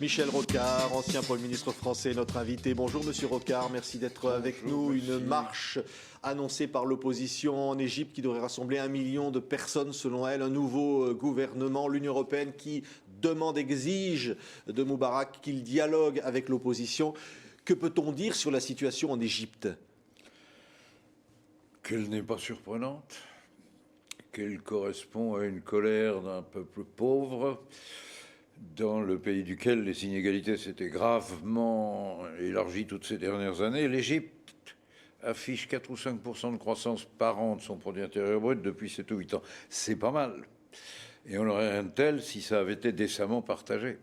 Michel Rocard, ancien Premier ministre français, notre invité. Bonjour Monsieur Rocard, merci d'être avec nous. Merci. Une marche annoncée par l'opposition en Égypte qui devrait rassembler 1 million de personnes selon elle. Un nouveau gouvernement, l'Union européenne qui demande, exige de Moubarak qu'il dialogue avec l'opposition. Que peut-on dire sur la situation en Égypte ? Qu'elle n'est pas surprenante, qu'elle correspond à une colère d'un peuple pauvre, dans le pays duquel les inégalités s'étaient gravement élargies toutes ces dernières années. L'Égypte affiche 4 ou 5% de croissance par an de son produit intérieur brut depuis 7 ou 8 ans. C'est pas mal. Et on aurait un tel si ça avait été décemment partagé.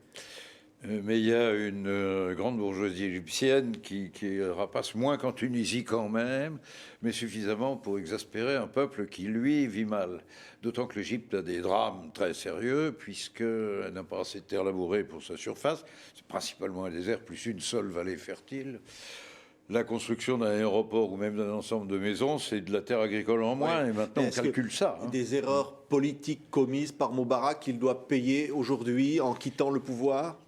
Mais il y a une grande bourgeoisie égyptienne qui rapace moins qu'en Tunisie quand même, mais suffisamment pour exaspérer un peuple qui, lui, vit mal. D'autant que l'Égypte a des drames très sérieux, puisqu'elle n'a pas assez de terre labourée pour sa surface. C'est principalement un désert, plus une seule vallée fertile. La construction d'un aéroport ou même d'un ensemble de maisons, c'est de la terre agricole en moins, et maintenant on calcule ça. Des erreurs politiques commises par Moubarak qu'il doit payer aujourd'hui en quittant le pouvoir ?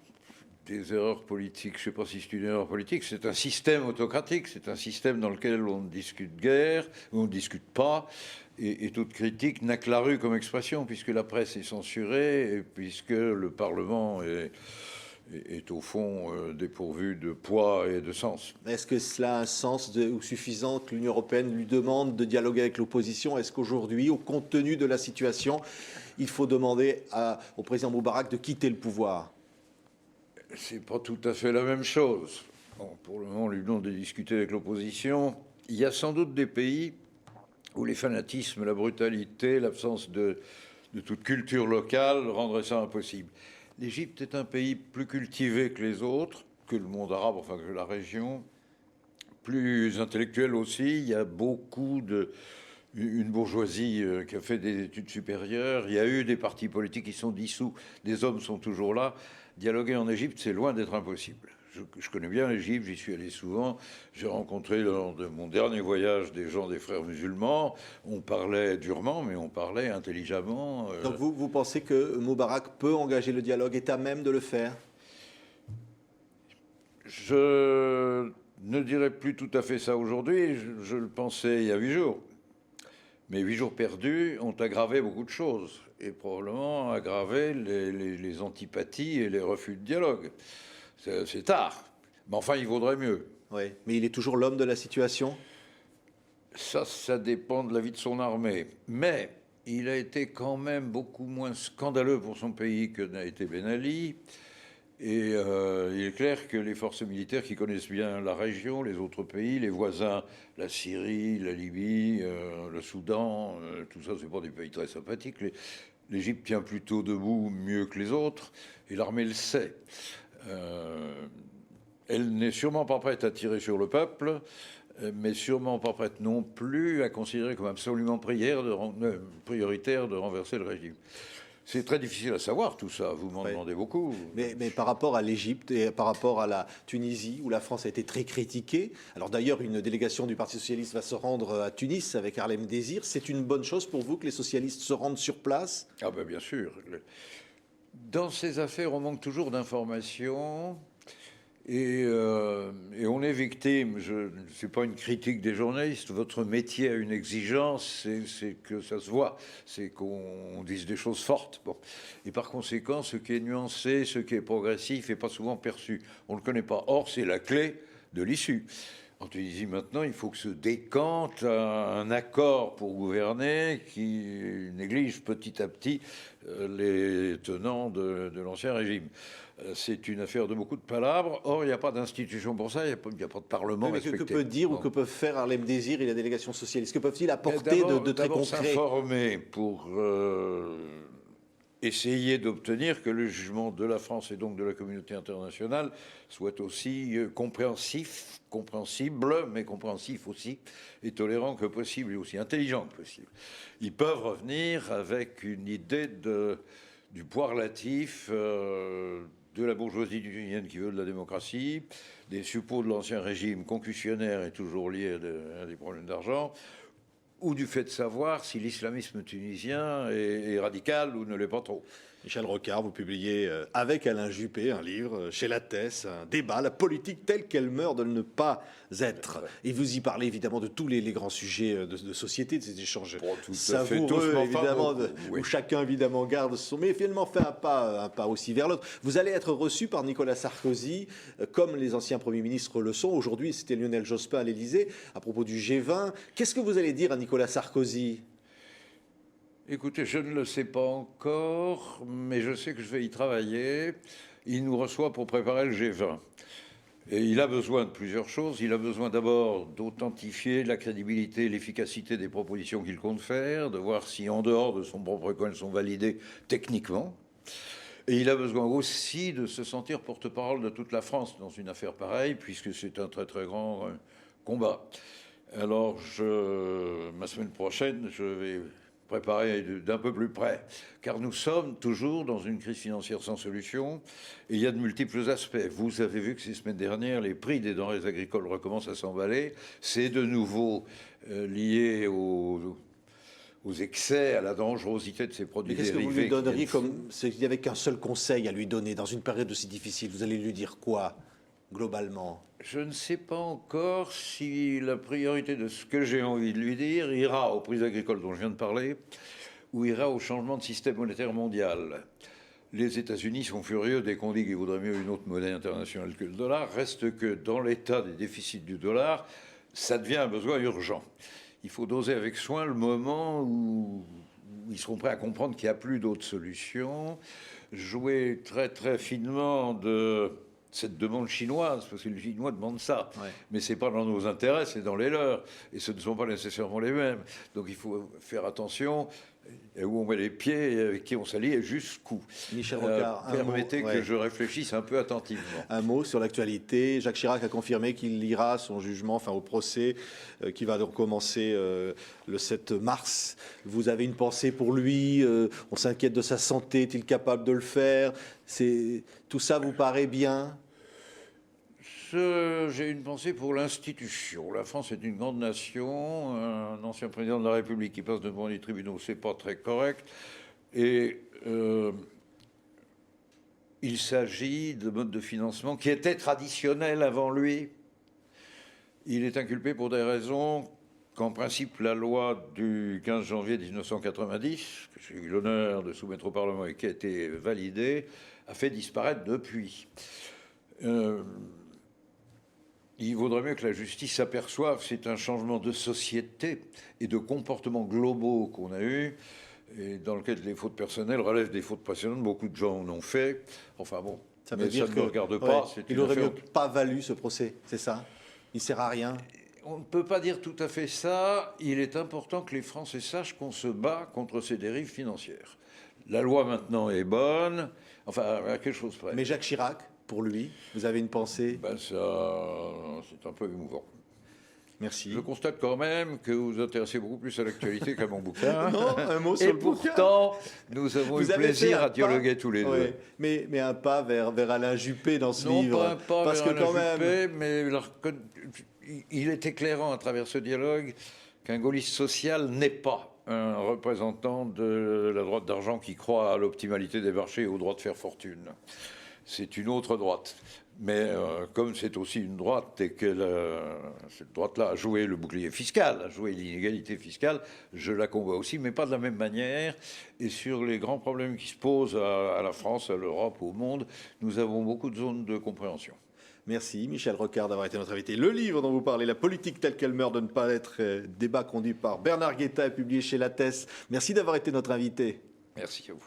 Des erreurs politiques, je ne sais pas si c'est une erreur politique, c'est un système autocratique, c'est un système dans lequel on ne discute guère, où on ne discute pas, et toute critique n'a que la rue comme expression, puisque la presse est censurée, et puisque le Parlement est au fond dépourvu de poids et de sens. Est-ce que cela a un sens ou suffisant que l'Union européenne lui demande de dialoguer avec l'opposition ? Est-ce qu'aujourd'hui, au compte tenu de la situation, il faut demander au président Moubarak de quitter le pouvoir ? C'est pas tout à fait la même chose. Bon, pour le moment, on lui demande de discuter avec l'opposition. Il y a sans doute des pays où les fanatismes, la brutalité, l'absence de toute culture locale rendraient ça impossible. L'Égypte est un pays plus cultivé que les autres, que le monde arabe, enfin que la région, plus intellectuel aussi. Il y a beaucoup une bourgeoisie qui a fait des études supérieures. Il y a eu des partis politiques qui sont dissous. Des hommes sont toujours là. Dialoguer en Égypte, c'est loin d'être impossible. Je connais bien l'Égypte, j'y suis allé souvent. J'ai rencontré lors de mon dernier voyage des gens des frères musulmans. On parlait durement, mais on parlait intelligemment. Donc vous pensez que Moubarak peut engager le dialogue, est à même de le faire ? Je ne dirais plus tout à fait ça aujourd'hui. Je le pensais il y a 8 jours. Mais 8 jours perdus ont aggravé beaucoup de choses, et probablement aggravé les antipathies et les refus de dialogue. C'est tard, mais enfin, il vaudrait mieux. Oui, mais il est toujours l'homme de la situation ? Ça dépend de la vie de son armée. Mais il a été quand même beaucoup moins scandaleux pour son pays que n'a été Ben Ali. Et il est clair que les forces militaires qui connaissent bien la région, les autres pays, les voisins, la Syrie, la Libye, le Soudan, tout ça, c'est pas des pays très sympathiques. L'Égypte tient plutôt debout mieux que les autres, et l'armée le sait. Elle n'est sûrement pas prête à tirer sur le peuple, mais sûrement pas prête non plus à considérer comme absolument prioritaire de renverser le régime. C'est très difficile à savoir tout ça, vous m'en demandez beaucoup. Mais par rapport à l'Égypte et par rapport à la Tunisie, où la France a été très critiquée, alors d'ailleurs une délégation du Parti Socialiste va se rendre à Tunis avec Harlem Désir, c'est une bonne chose pour vous que les socialistes se rendent sur place ? Ah ben bien sûr. Dans ces affaires, on manque toujours d'informations. Et on est victime, ce n'est pas une critique des journalistes, votre métier a une exigence, c'est que ça se voit, c'est qu'on dise des choses fortes. Bon. Et par conséquent, ce qui est nuancé, ce qui est progressif n'est pas souvent perçu. On ne le connaît pas. Or, c'est la clé de l'issue. En Tunisie, maintenant, il faut que se décante un accord pour gouverner qui néglige petit à petit les tenants de l'ancien régime. C'est une affaire de beaucoup de palabres. Or, il n'y a pas d'institution pour ça, il n'y a pas de parlement respecté. Que peut dire ou que peuvent faire Harlem Désir et la délégation socialiste ? Que peuvent-ils apporter de très concret ? S'informer pour essayer d'obtenir que le jugement de la France et donc de la communauté internationale soit aussi compréhensible, mais compréhensif aussi, et tolérant que possible, et aussi intelligent que possible. Ils peuvent revenir avec une idée du poids relatif de la bourgeoisie tunisienne qui veut de la démocratie, des suppôts de l'ancien régime concussionnaire et toujours liés à des problèmes d'argent, ou du fait de savoir si l'islamisme tunisien est radical ou ne l'est pas trop. Michel Rocard, vous publiez avec Alain Juppé un livre chez Lattès, un débat, la politique telle qu'elle meurt de ne pas être. Et vous y parlez évidemment de tous les grands sujets de société, de ces échanges savoureux, évidemment, où chacun évidemment garde son... Mais finalement fait un pas aussi vers l'autre. Vous allez être reçu par Nicolas Sarkozy, comme les anciens premiers ministres le sont. Aujourd'hui, c'était Lionel Jospin à l'Élysée, à propos du G20. Qu'est-ce que vous allez dire à Nicolas Sarkozy ? Écoutez, je ne le sais pas encore, mais je sais que je vais y travailler. Il nous reçoit pour préparer le G20. Et il a besoin de plusieurs choses. Il a besoin d'abord d'authentifier la crédibilité et l'efficacité des propositions qu'il compte faire, de voir si en dehors de son propre coin elles sont validées techniquement. Et il a besoin aussi de se sentir porte-parole de toute la France dans une affaire pareille, puisque c'est un très très grand combat. Alors, ma semaine prochaine, je vais préparer d'un peu plus près, car nous sommes toujours dans une crise financière sans solution, et il y a de multiples aspects. Vous avez vu que ces semaines dernières, les prix des denrées agricoles recommencent à s'emballer. C'est de nouveau lié aux excès, à la dangerosité de ces produits dérivés. Mais qu'est-ce que vous lui donneriez s'il n'y avait qu'un seul conseil à lui donner dans une période aussi difficile? Vous allez lui dire quoi, globalement? Je ne sais pas encore si la priorité de ce que j'ai envie de lui dire ira aux prix agricoles dont je viens de parler ou ira au changement de système monétaire mondial. Les États-Unis sont furieux dès qu'on dit qu'ils voudraient mieux une autre monnaie internationale que le dollar. Reste que dans l'état des déficits du dollar, ça devient un besoin urgent. Il faut doser avec soin le moment où ils seront prêts à comprendre qu'il n'y a plus d'autres solutions. Jouer très très finement de cette demande chinoise, parce que les Chinois demandent ça. Ouais. Mais ce n'est pas dans nos intérêts, c'est dans les leurs. Et ce ne sont pas nécessairement les mêmes. Donc il faut faire attention où on met les pieds et avec qui on s'allie et jusqu'où. Michel Rocard, permettez que je réfléchisse un peu attentivement. Un mot sur l'actualité. Jacques Chirac a confirmé qu'il lira son jugement, enfin au procès qui va donc commencer le 7 mars. Vous avez une pensée pour lui? On s'inquiète de sa santé. Est-il capable de le faire? Tout ça vous paraît bien? J'ai une pensée pour l'institution. La France est une grande nation. Un ancien président de la République qui passe devant les tribunaux, c'est pas très correct. Et il s'agit de modes de financement qui étaient traditionnels avant lui. Il est inculpé pour des raisons qu'en principe la loi du 15 janvier 1990, que j'ai eu l'honneur de soumettre au Parlement et qui a été validée, a fait disparaître depuis. Il vaudrait mieux que la justice s'aperçoive, c'est un changement de société et de comportements globaux qu'on a eu, et dans lequel les fautes personnelles relèvent des fautes précédentes. Beaucoup de gens en ont fait. Enfin bon, ça veut dire ça ne me regarde pas. Ouais, il aurait mieux pas valu ce procès, c'est ça? Il ne sert à rien? On ne peut pas dire tout à fait ça. Il est important que les Français sachent qu'on se bat contre ces dérives financières. La loi maintenant est bonne, enfin à quelque chose près. Mais Jacques Chirac, pour lui, vous avez une pensée? Ça, c'est un peu émouvant. Merci. Je constate quand même que vous vous intéressez beaucoup plus à l'actualité qu'à mon bouquin. Non, un mot sur le bouquin. Et pourtant, nous avons eu plaisir à dialoguer tous les deux. Mais un pas vers Alain Juppé dans ce livre. Non, pas un pas parce vers Alain Juppé, mais il est éclairant à travers ce dialogue qu'un gaulliste social n'est pas un représentant de la droite d'argent qui croit à l'optimalité des marchés et au droit de faire fortune. C'est une autre droite. Mais comme c'est aussi une droite et que cette droite-là a joué le bouclier fiscal, a joué l'inégalité fiscale, je la combats aussi, mais pas de la même manière. Et sur les grands problèmes qui se posent à la France, à l'Europe, au monde, nous avons beaucoup de zones de compréhension. Merci Michel Rocard d'avoir été notre invité. Le livre dont vous parlez, La politique telle qu'elle meurt de ne pas être, débat conduit par Bernard Guetta et publié chez Lattès. Merci d'avoir été notre invité. Merci à vous.